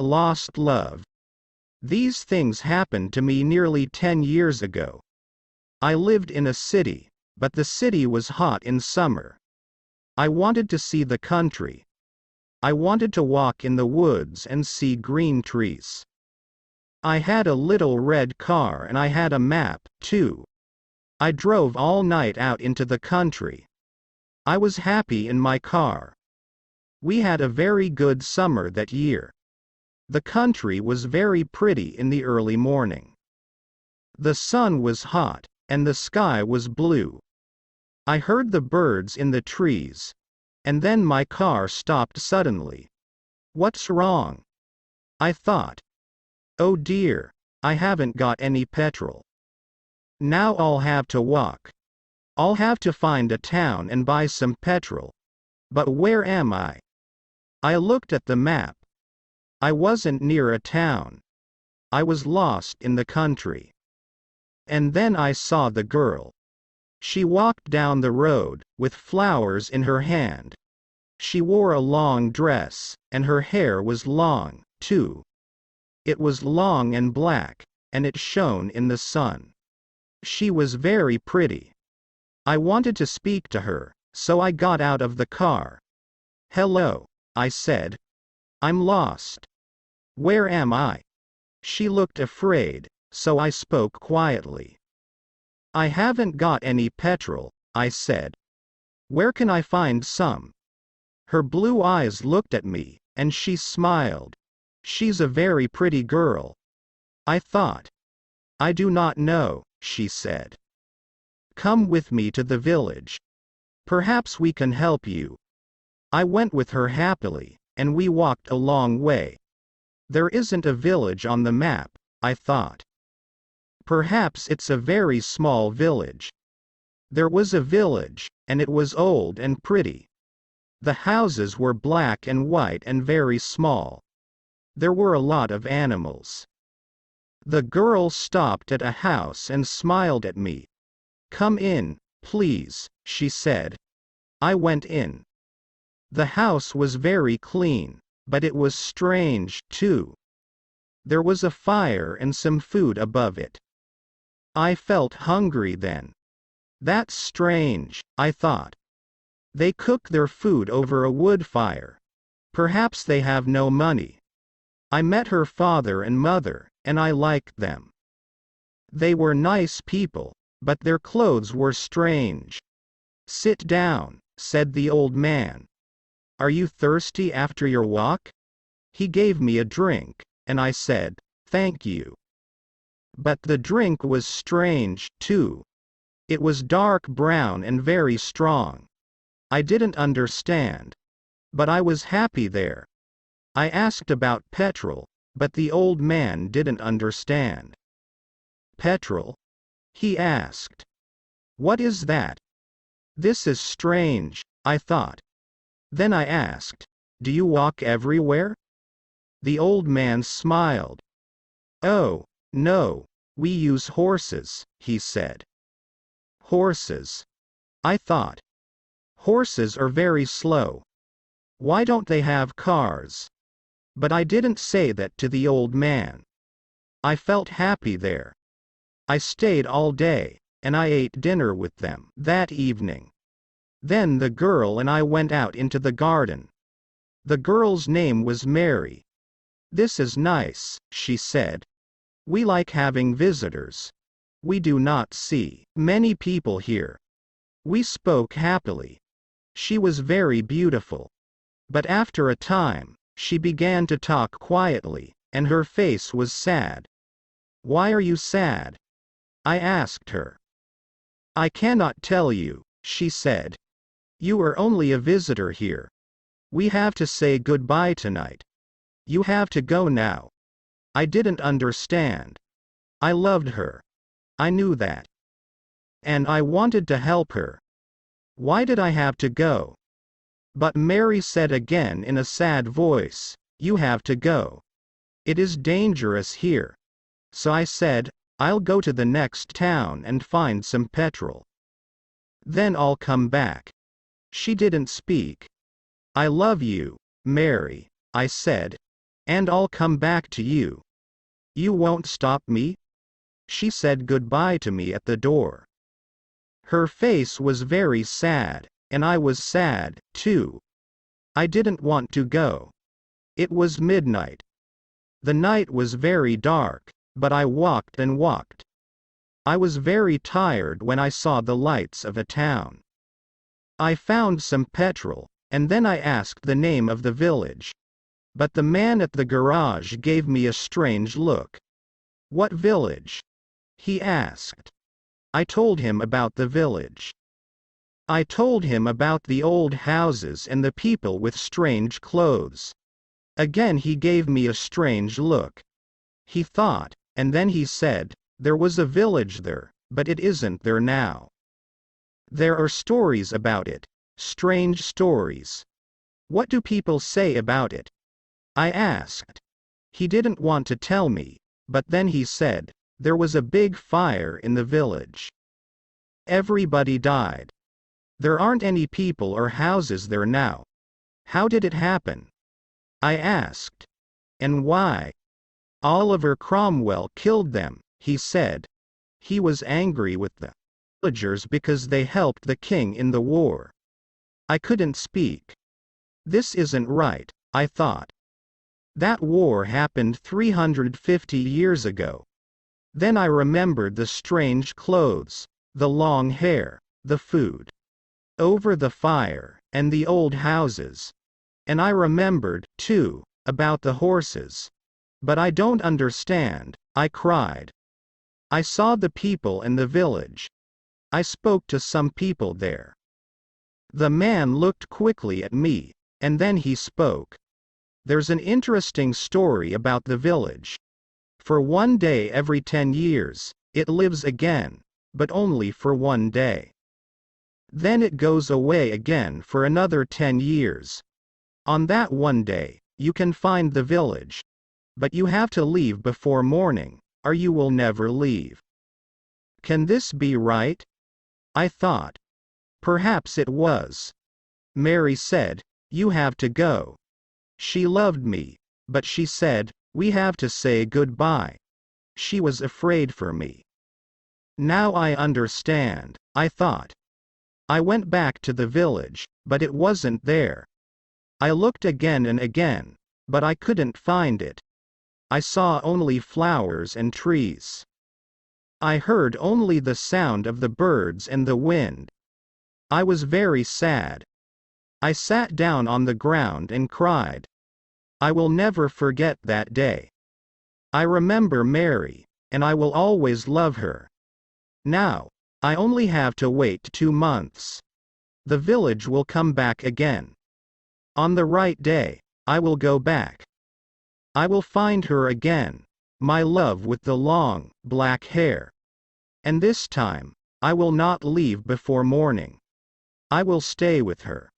Lost love. These things happened to me nearly 10 years ago. I lived in a city, but the city was hot in summer. I wanted to see the country. I wanted to walk in the woods and see green trees. I had a little red car and I had a map, too. I drove all night out into the country. I was happy in my car. We had a very good summer that year. The country was very pretty in the early morning. The sun was hot, and the sky was blue. I heard the birds in the trees. And then my car stopped suddenly. What's wrong? I thought. Oh dear, I haven't got any petrol. Now I'll have to walk. I'll have to find a town and buy some petrol. But where am I? I looked at the map. I wasn't near a town. I was lost in the country. And then I saw the girl. She walked down the road, with flowers in her hand. She wore a long dress, and her hair was long, too. It was long and black, and it shone in the sun. She was very pretty. I wanted to speak to her, so I got out of the car. Hello, I said. I'm lost. Where am I? She looked afraid, so I spoke quietly. I haven't got any petrol, I said. Where can I find some? Her blue eyes looked at me, and she smiled. She's a very pretty girl. I thought. I do not know, she said. Come with me to the village. Perhaps we can help you. I went with her happily, and we walked a long way. There isn't a village on the map, I thought. Perhaps it's a very small village. There was a village, and it was old and pretty. The houses were black and white and very small. There were a lot of animals. The girl stopped at a house and smiled at me. Come in, please, she said. I went in. The house was very clean, but it was strange, too. There was a fire and some food above it. I felt hungry then. That's strange, I thought. They cook their food over a wood fire. Perhaps they have no money. I met her father and mother, and I liked them. They were nice people, but their clothes were strange. Sit down, said the old man. Are you thirsty after your walk? He gave me a drink, and I said, thank you. But the drink was strange, too. It was dark brown and very strong. I didn't understand. But I was happy there. I asked about petrol, but the old man didn't understand. Petrol? He asked. What is that? This is strange, I thought. Then I asked, do you walk everywhere? The old man smiled. Oh, no, we use horses, he said. Horses? I thought. Horses are very slow. Why don't they have cars? But I didn't say that to the old man. I felt happy there. I stayed all day, and I ate dinner with them that evening. Then the girl and I went out into the garden. The girl's name was Mary. This is nice, she said. We like having visitors. We do not see many people here. We spoke happily. She was very beautiful. But after a time, she began to talk quietly, and her face was sad. Why are you sad? I asked her. I cannot tell you, she said. You are only a visitor here. We have to say goodbye tonight. You have to go now. I didn't understand. I loved her. I knew that. And I wanted to help her. Why did I have to go? But Mary said again in a sad voice, you have to go. It is dangerous here. So I said, I'll go to the next town and find some petrol. Then I'll come back. She didn't speak. I love you, Mary, I said. And I'll come back to you. You won't stop me?" She said goodbye to me at the door. Her face was very sad, and I was sad, too. I didn't want to go. It was midnight. The night was very dark, but I walked and walked. I was very tired when I saw the lights of a town. I found some petrol, and then I asked the name of the village. But the man at the garage gave me a strange look. "What village?" he asked. I told him about the village. I told him about the old houses and the people with strange clothes. Again he gave me a strange look. He thought, and then he said, "There was a village there, but it isn't there now. There are stories about it, strange stories." "What do people say about it?" I asked. He didn't want to tell me, but then he said, "There was a big fire in the village. Everybody died. There aren't any people or houses there now." "How did it happen?" I asked. "And why?" "Oliver Cromwell killed them," he said. "He was angry with the villagers because they helped the king in the war." I couldn't speak. This isn't right, I thought. That war happened 350 years ago. Then I remembered the strange clothes, the long hair, the food over the fire, and the old houses. And I remembered, too, about the horses. "But I don't understand," I cried. "I saw the people in the village. I spoke to some people there." The man looked quickly at me, and then he spoke. "There's an interesting story about the village. For one day every 10 years, it lives again, but only for one day. Then it goes away again for another 10 years. On that one day, you can find the village. But you have to leave before morning, or you will never leave." Can this be right? I thought. Perhaps it was. Mary said, "You have to go." She loved me, but she said, "We have to say goodbye." She was afraid for me. Now I understand, I thought. I went back to the village, but it wasn't there. I looked again and again, but I couldn't find it. I saw only flowers and trees. I heard only the sound of the birds and the wind. I was very sad. I sat down on the ground and cried. I will never forget that day. I remember Mary, and I will always love her. Now, I only have to wait 2 months. The village will come back again. On the right day, I will go back. I will find her again, my love with the long, black hair. And this time, I will not leave before morning. I will stay with her.